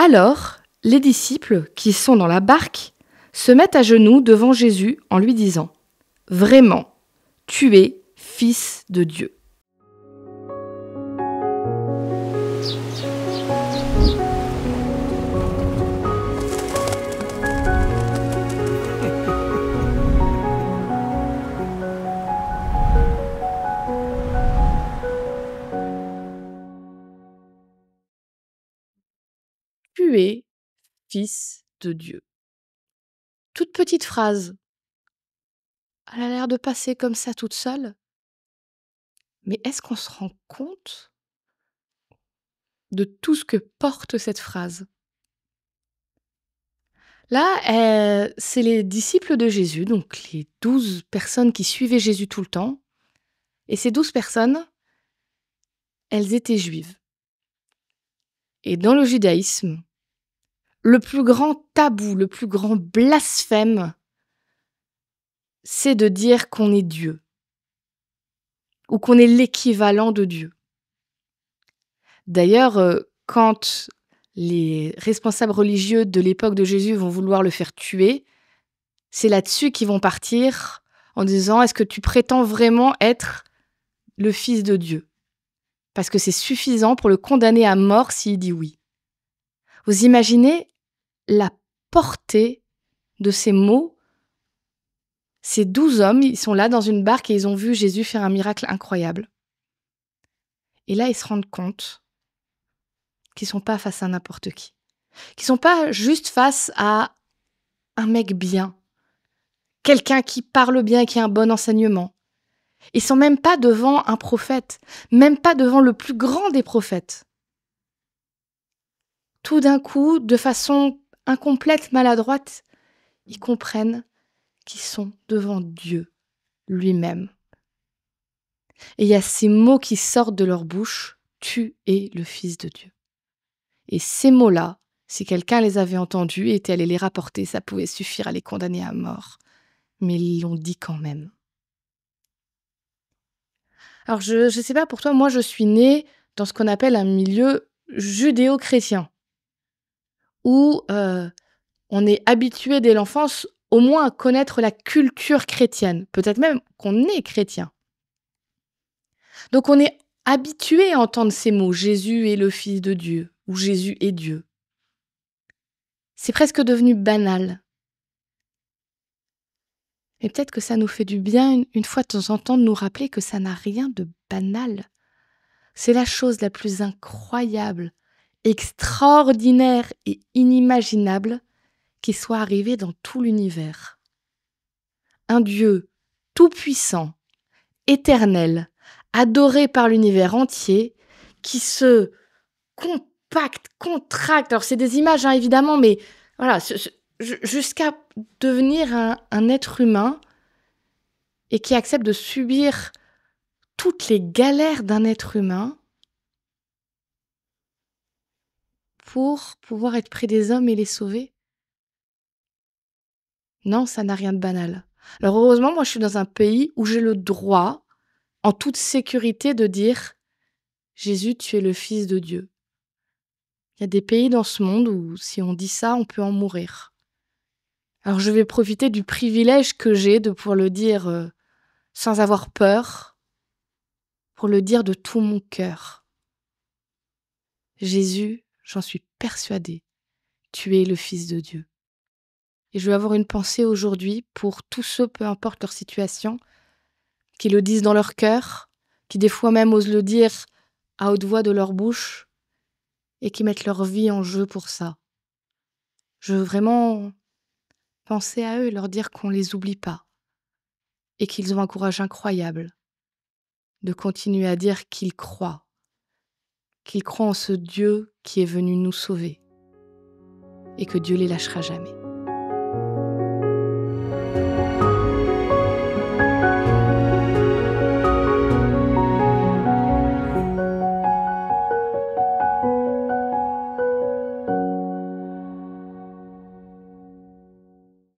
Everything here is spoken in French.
Alors, les disciples qui sont dans la barque se mettent à genoux devant Jésus en lui disant « Vraiment, tu es Fils de Dieu ». Tu es Fils de Dieu. Toute petite phrase. Elle a l'air de passer comme ça toute seule. Mais est-ce qu'on se rend compte de tout ce que porte cette phrase? Là, c'est les disciples de Jésus, donc les 12 personnes qui suivaient Jésus tout le temps. Et ces 12 personnes, elles étaient juives. Et dans le judaïsme, le plus grand tabou, le plus grand blasphème, c'est de dire qu'on est Dieu ou qu'on est l'équivalent de Dieu. D'ailleurs, quand les responsables religieux de l'époque de Jésus vont vouloir le faire tuer, c'est là-dessus qu'ils vont partir en disant « Est-ce que tu prétends vraiment être le Fils de Dieu ?» Parce que c'est suffisant pour le condamner à mort s'il dit oui. Vous imaginez la portée de ces mots? Ces 12 hommes, ils sont là dans une barque et ils ont vu Jésus faire un miracle incroyable. Et là, ils se rendent compte qu'ils ne sont pas face à n'importe qui. Qu'ils ne sont pas juste face à un mec bien. Quelqu'un qui parle bien et qui a un bon enseignement. Ils ne sont même pas devant un prophète. Même pas devant le plus grand des prophètes. Tout d'un coup, de façon incomplète, maladroite, ils comprennent qu'ils sont devant Dieu lui-même. Et il y a ces mots qui sortent de leur bouche, « Tu es le Fils de Dieu ». Et ces mots-là, si quelqu'un les avait entendus et était allé les rapporter, ça pouvait suffire à les condamner à mort. Mais ils l'ont dit quand même. Alors je sais pas pour toi, moi je suis née dans ce qu'on appelle un milieu judéo-chrétien, où on est habitué dès l'enfance au moins à connaître la culture chrétienne, peut-être même qu'on est chrétien. Donc on est habitué à entendre ces mots, Jésus est le Fils de Dieu, ou Jésus est Dieu. C'est presque devenu banal. Et peut-être que ça nous fait du bien une fois de temps en temps de nous rappeler que ça n'a rien de banal. C'est la chose la plus incroyable, extraordinaire et inimaginable qui soit arrivée dans tout l'univers. Un Dieu tout-puissant, éternel, adoré par l'univers entier, qui se compacte, contracte. Alors c'est des images évidemment, mais voilà, jusqu'à devenir un être humain et qui accepte de subir toutes les galères d'un être humain pour pouvoir être près des hommes et les sauver. Non, ça n'a rien de banal. Alors heureusement, moi je suis dans un pays où j'ai le droit, en toute sécurité, de dire « Jésus, tu es le Fils de Dieu ». Il y a des pays dans ce monde où si on dit ça, on peut en mourir. Alors je vais profiter du privilège que j'ai de pouvoir le dire sans avoir peur, pour le dire de tout mon cœur. Jésus, j'en suis persuadée, tu es le Fils de Dieu. Et je veux avoir une pensée aujourd'hui pour tous ceux, peu importe leur situation, qui le disent dans leur cœur, qui des fois même osent le dire à haute voix de leur bouche, et qui mettent leur vie en jeu pour ça. Je veux vraiment penser à eux et leur dire qu'on ne les oublie pas, et qu'ils ont un courage incroyable de continuer à dire qu'ils croient en ce Dieu qui est venu nous sauver, et que Dieu les lâchera jamais.